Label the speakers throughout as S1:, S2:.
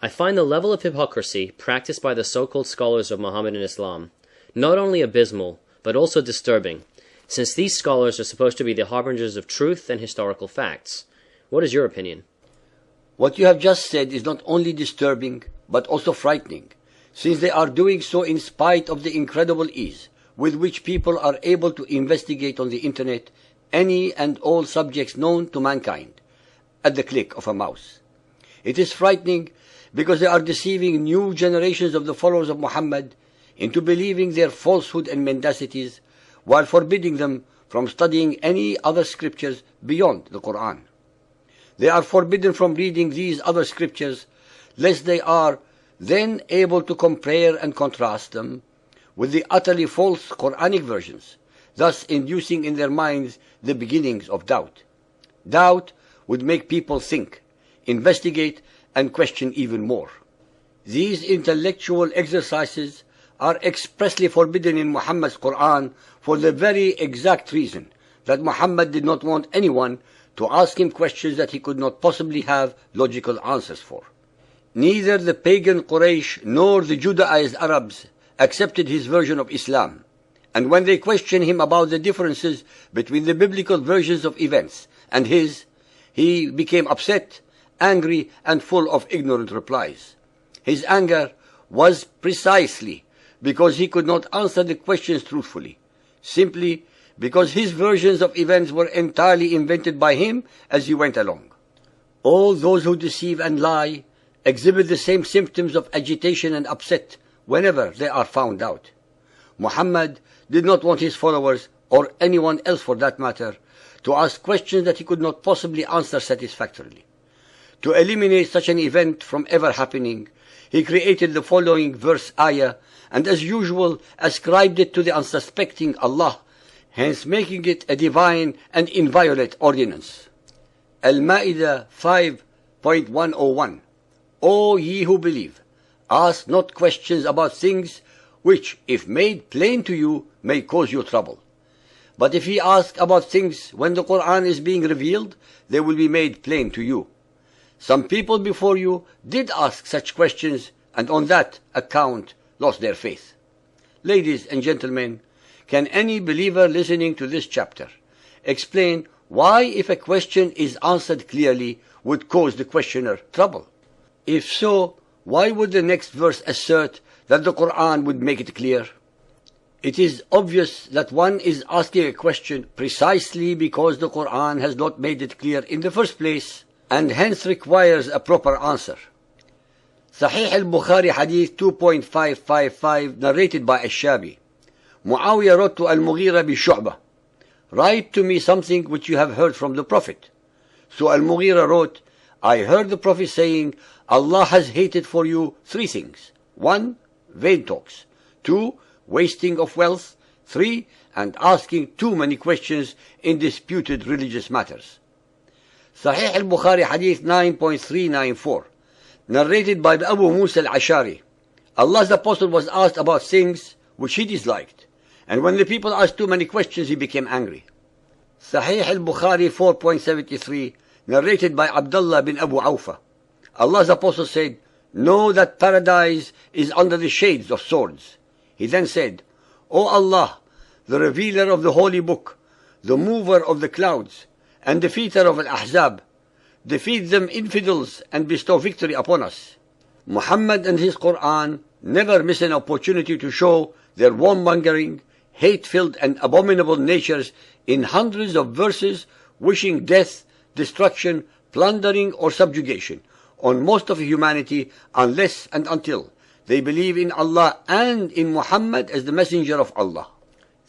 S1: I find the level of hypocrisy practiced by the so-called scholars of Mohammedan Islam not only abysmal, but also disturbing, since these scholars are supposed to be the harbingers of truth and historical facts. What is your opinion?
S2: What you have just said is not only disturbing, but also frightening, since they are doing so in spite of the incredible ease with which people are able to investigate on the internet any and all subjects known to mankind at the click of a mouse. It is frightening because they are deceiving new generations of the followers of Muhammad into believing their falsehood and mendacities, while forbidding them from studying any other scriptures beyond the Quran. They are forbidden from reading these other scriptures, lest they are then able to compare and contrast them with the utterly false Quranic versions, thus inducing in their minds the beginnings of doubt. Doubt would make people think, investigate, and question even more. These intellectual exercises are expressly forbidden in Muhammad's Quran for the very exact reason that Muhammad did not want anyone to ask him questions that he could not possibly have logical answers for. Neither the pagan Quraysh nor the Judaized Arabs accepted his version of Islam, and when they questioned him about the differences between the biblical versions of events and his, he became upset, angry, and full of ignorant replies. His anger was precisely because he could not answer the questions truthfully, simply because his versions of events were entirely invented by him as he went along. All those who deceive and lie exhibit the same symptoms of agitation and upset whenever they are found out. Muhammad did not want his followers, or anyone else for that matter, to ask questions that he could not possibly answer satisfactorily. To eliminate such an event from ever happening, he created the following verse ayah, and as usual ascribed it to the unsuspecting Allah, hence making it a divine and inviolate ordinance. Al-Ma'idah 5.101. O ye who believe, ask not questions about things which, if made plain to you, may cause you trouble. But if ye ask about things when the Quran is being revealed, they will be made plain to you. Some people before you did ask such questions, and on that account lost their faith. Ladies and gentlemen, can any believer listening to this chapter explain why, if a question is answered clearly, would cause the questioner trouble? If so, why would the next verse assert that the Quran would make it clear? It is obvious that one is asking a question precisely because the Quran has not made it clear in the first place, and hence requires a proper answer. Sahih al-Bukhari Hadith 2.555, narrated by Ash-Shabi. Muawiyah wrote to Al-Mughira bi Shu'bah, write to me something which you have heard from the Prophet. So Al-Mughira wrote, I heard the Prophet saying, Allah has hated for you three things. 1. Vain talks. 2. Wasting of wealth. 3. And asking too many questions in disputed religious matters. Sahih al-Bukhari Hadith 9.394, narrated by Abu Musa al-Ashari. Allah's Apostle was asked about things which he disliked, and when the people asked too many questions, he became angry. Sahih al-Bukhari 4.73, narrated by Abdullah bin Abu Awfa. Allah's Apostle said, know that paradise is under the shades of swords. He then said, O Allah, the revealer of the holy book, the mover of the clouds, and defeater of Al-Ahzab, defeat them infidels and bestow victory upon us. Muhammad and his Quran never miss an opportunity to show their warmongering, hate-filled and abominable natures in hundreds of verses wishing death, destruction, plundering or subjugation on most of humanity unless and until they believe in Allah and in Muhammad as the messenger of Allah.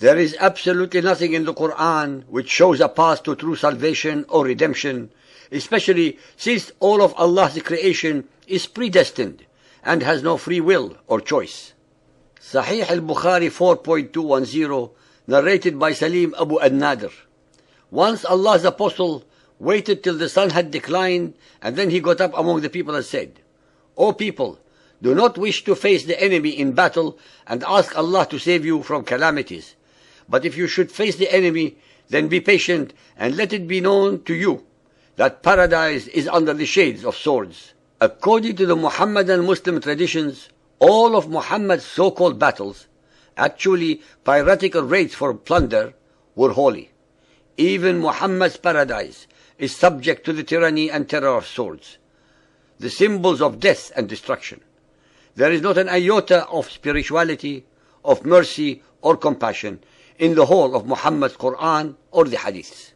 S2: There is absolutely nothing in the Quran which shows a path to true salvation or redemption, especially since all of Allah's creation is predestined and has no free will or choice. Sahih al-Bukhari 4.210, narrated by Salim Abu al-Nadir. Once Allah's Apostle waited till the sun had declined, and then he got up among the people and said, O people, do not wish to face the enemy in battle and ask Allah to save you from calamities. But if you should face the enemy, then be patient and let it be known to you that paradise is under the shades of swords. According to the Muhammadan Muslim traditions, all of Muhammad's so-called battles, actually piratical raids for plunder, were holy. Even Muhammad's paradise is subject to the tyranny and terror of swords, the symbols of death and destruction. There is not an iota of spirituality, of mercy or compassion in the whole of Muhammad's Quran or the Hadiths.